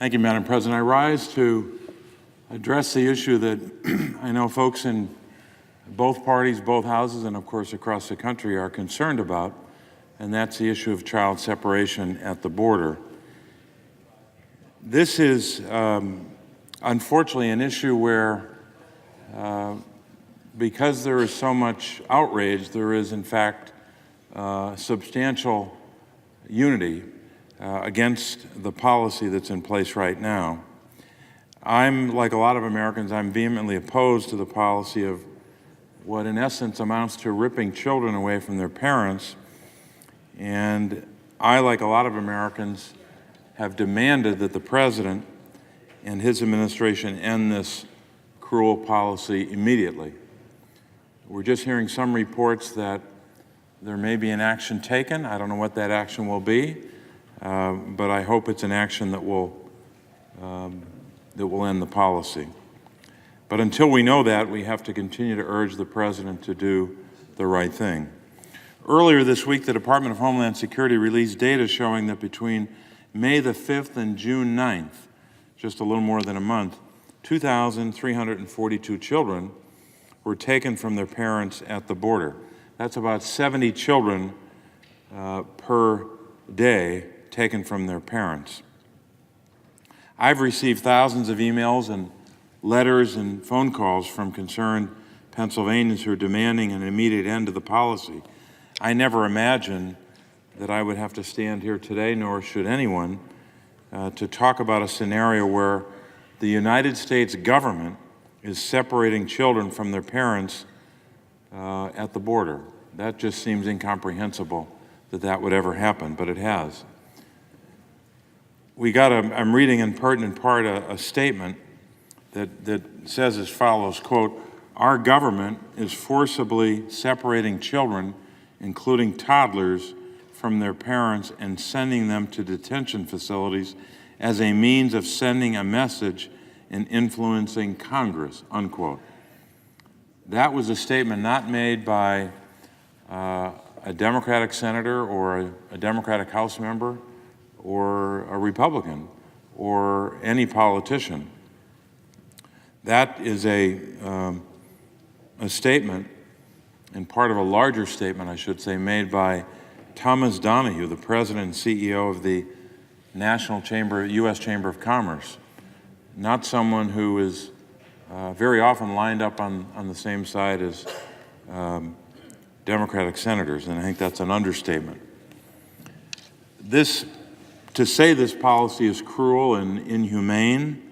Thank you, Madam President. I rise to address the issue that I know folks in both parties, both houses, and of course across the country are concerned about, and that's the issue of child separation at the border. This is unfortunately an issue where because there is so much outrage, there is in fact substantial unity against the policy that's in place right now. I'm, like a lot of Americans, I'm vehemently opposed to the policy of what in essence amounts to ripping children away from their parents. And I, like a lot of Americans, have demanded that the President and his administration end this cruel policy immediately. We're just hearing some reports that there may be an action taken. I don't know what that action will be, but I hope it's an action that will end the policy. But until we know that, we have to continue to urge the President to do the right thing. Earlier this week, the Department of Homeland Security released data showing that between May the 5th and June 9th, just a little more than a month, 2,342 children were taken from their parents at the border. That's about 70 children per day taken from their parents. I've received thousands of emails and letters and phone calls from concerned Pennsylvanians who are demanding an immediate end to the policy. I never imagined that I would have to stand here today, nor should anyone, to talk about a scenario where the United States government is separating children from their parents at the border. That just seems incomprehensible that that would ever happen, but it has. I'm reading in pertinent part a statement that says as follows, quote, "Our government is forcibly separating children, including toddlers, from their parents and sending them to detention facilities as a means of sending a message and influencing Congress," unquote. That was a statement not made by a Democratic senator or a Democratic House member or a Republican or any politician. That is a statement, and part of a larger statement, I should say, made by Thomas Donahue, the President and CEO of the U.S. Chamber of Commerce, not someone who is very often lined up on the same side as Democratic senators, and I think that's an understatement. To say this policy is cruel and inhumane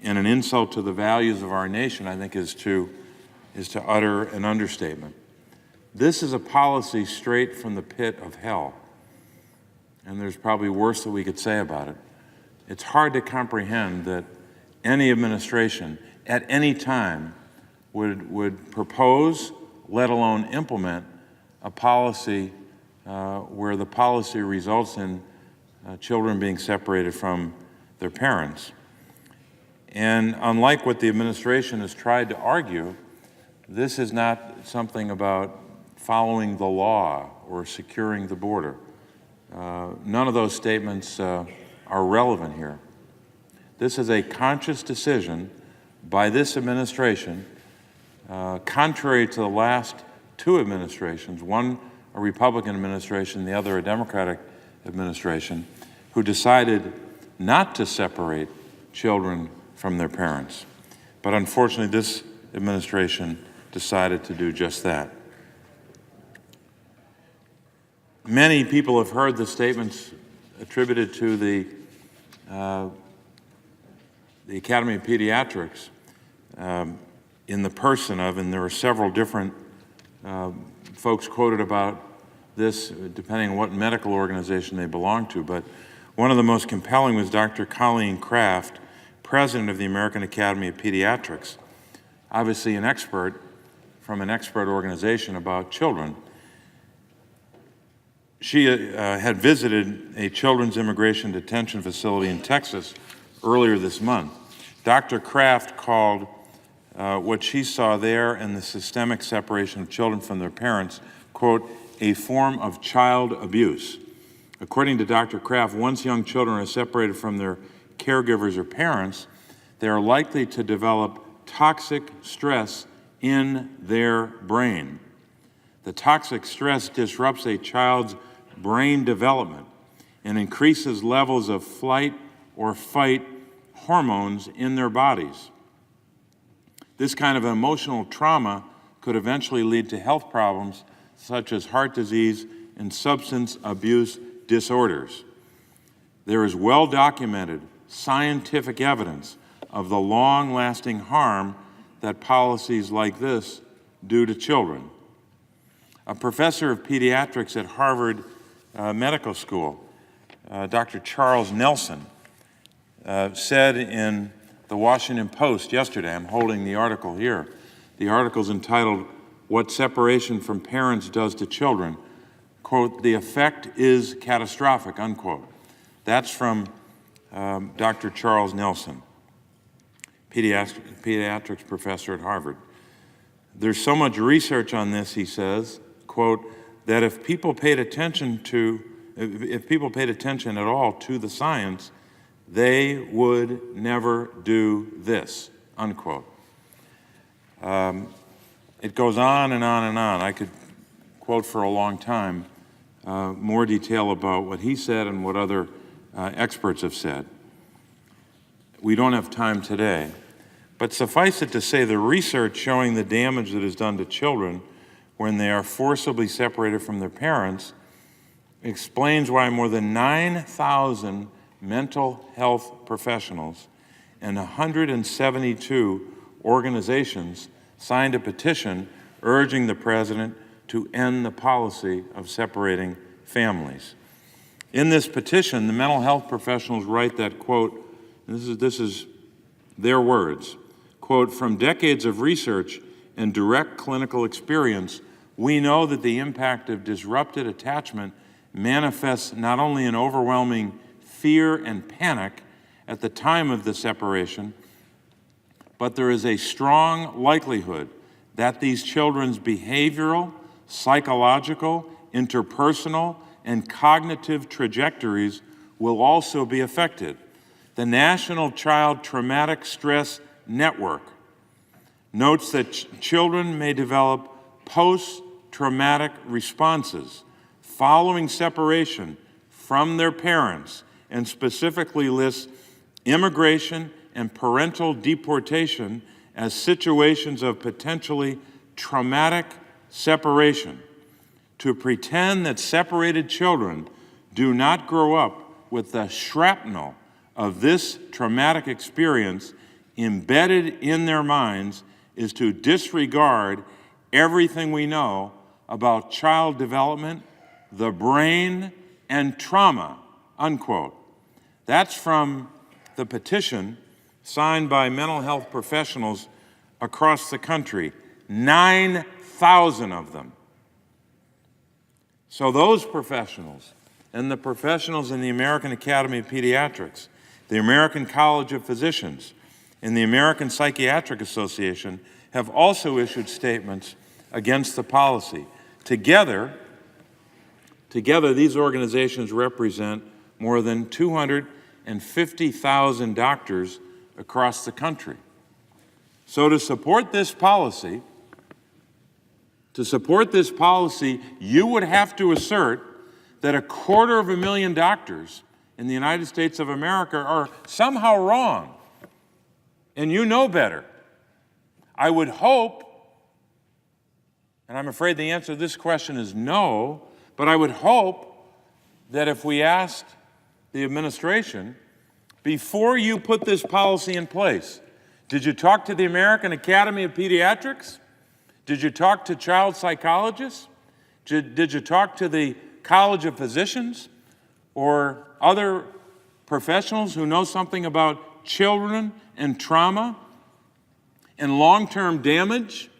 and an insult to the values of our nation, I think is to utter an understatement. This is a policy straight from the pit of hell, and there's probably worse that we could say about it. It's hard to comprehend that any administration at any time would propose, let alone implement, a policy where the policy results in children being separated from their parents. And unlike what the administration has tried to argue, this is not something about following the law or securing the border. None of those statements are relevant here. This is a conscious decision by this administration, contrary to the last two administrations, one a Republican administration, the other a Democratic administration, who decided not to separate children from their parents. But unfortunately, this administration decided to do just that. Many people have heard the statements attributed to the Academy of Pediatrics in the person of, and there are several different folks quoted about this, depending on what medical organization they belong to, but one of the most compelling was Dr. Colleen Kraft, president of the American Academy of Pediatrics, obviously an expert from an expert organization about children. She had visited a children's immigration detention facility in Texas earlier this month. Dr. Kraft called what she saw there and the systemic separation of children from their parents, quote, a form of child abuse. According to Dr. Kraft, once young children are separated from their caregivers or parents, they are likely to develop toxic stress in their brain. The toxic stress disrupts a child's brain development and increases levels of flight or fight hormones in their bodies. This kind of emotional trauma could eventually lead to health problems such as heart disease and substance abuse disorders. There is well-documented scientific evidence of the long-lasting harm that policies like this do to children. A professor of pediatrics at Harvard Medical School, Dr. Charles Nelson, said in the Washington Post yesterday, I'm holding the article here, the article's entitled, "What Separation from Parents Does to Children," quote, "The effect is catastrophic," unquote. That's from Dr. Charles Nelson, pediatrics professor at Harvard. There's so much research on this, he says, quote, that if people paid attention at all to the science, they would never do this, unquote. It goes on and on and on. I could quote for a long time more detail about what he said and what other experts have said. We don't have time today, but suffice it to say the research showing the damage that is done to children when they are forcibly separated from their parents explains why more than 9,000 mental health professionals and 172 organizations signed a petition urging the president to end the policy of separating families. In this petition, the mental health professionals write that, quote, this is their words, quote, "From decades of research and direct clinical experience, we know that the impact of disrupted attachment manifests not only in overwhelming fear and panic at the time of the separation, but there is a strong likelihood that these children's behavioral, psychological, interpersonal, and cognitive trajectories will also be affected." The National Child Traumatic Stress Network notes that children may develop post-traumatic responses following separation from their parents, and specifically lists immigration and parental deportation as situations of potentially traumatic separation. To pretend that separated children do not grow up with the shrapnel of this traumatic experience embedded in their minds is to disregard everything we know about child development, the brain, and trauma, unquote. That's from the petition signed by mental health professionals across the country, 9,000 of them. So those professionals and the professionals in the American Academy of Pediatrics, the American College of Physicians, and the American Psychiatric Association have also issued statements against the policy. Together, these organizations represent more than 250,000 doctors across the country. So to support this policy, you would have to assert that 250,000 doctors in the United States of America are somehow wrong, and you know better. I would hope, and I'm afraid the answer to this question is no, but I would hope that if we asked the administration, before you put this policy in place, did you talk to the American Academy of Pediatrics? Did you talk to child psychologists? Did you talk to the College of Physicians or other professionals who know something about children and trauma and long-term damage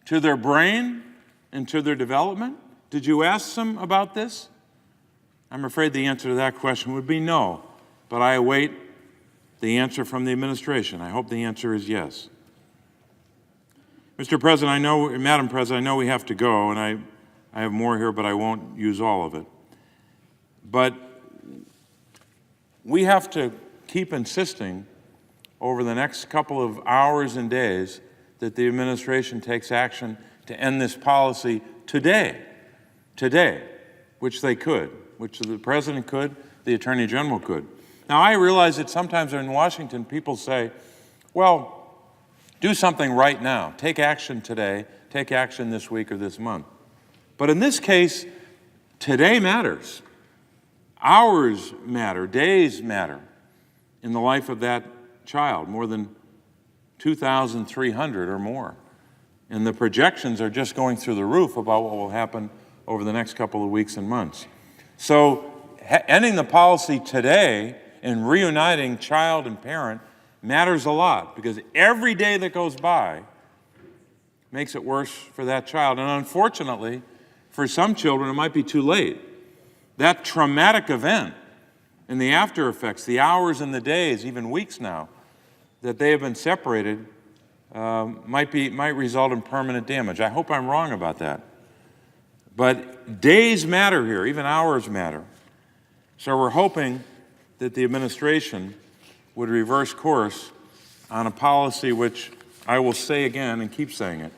to their brain and to their development? Did you ask them about this? I'm afraid the answer to that question would be no, but I await the answer from the administration. I hope the answer is yes. Mr. President, Madam President, I know we have to go, and I have more here, but I won't use all of it. But we have to keep insisting over the next couple of hours and days that the administration takes action to end this policy today, which they could, which the President could, the Attorney General could. Now, I realize that sometimes in Washington people say, well, do something right now. Take action today, take action this week or this month. But in this case, today matters. Hours matter, days matter in the life of that child, more than 2,300 or more. And the projections are just going through the roof about what will happen over the next couple of weeks and months. So ending the policy today and reuniting child and parent matters a lot, because every day that goes by makes it worse for that child. And unfortunately, for some children, it might be too late. That traumatic event and the after effects, the hours and the days, even weeks now, that they have been separated might result in permanent damage. I hope I'm wrong about that. But days matter here, even hours matter. So we're hoping that the administration would reverse course on a policy which, I will say again and keep saying it,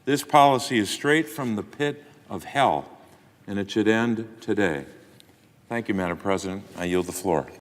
this policy is straight from the pit of hell, and it should end today. Thank you, Madam President. I yield the floor.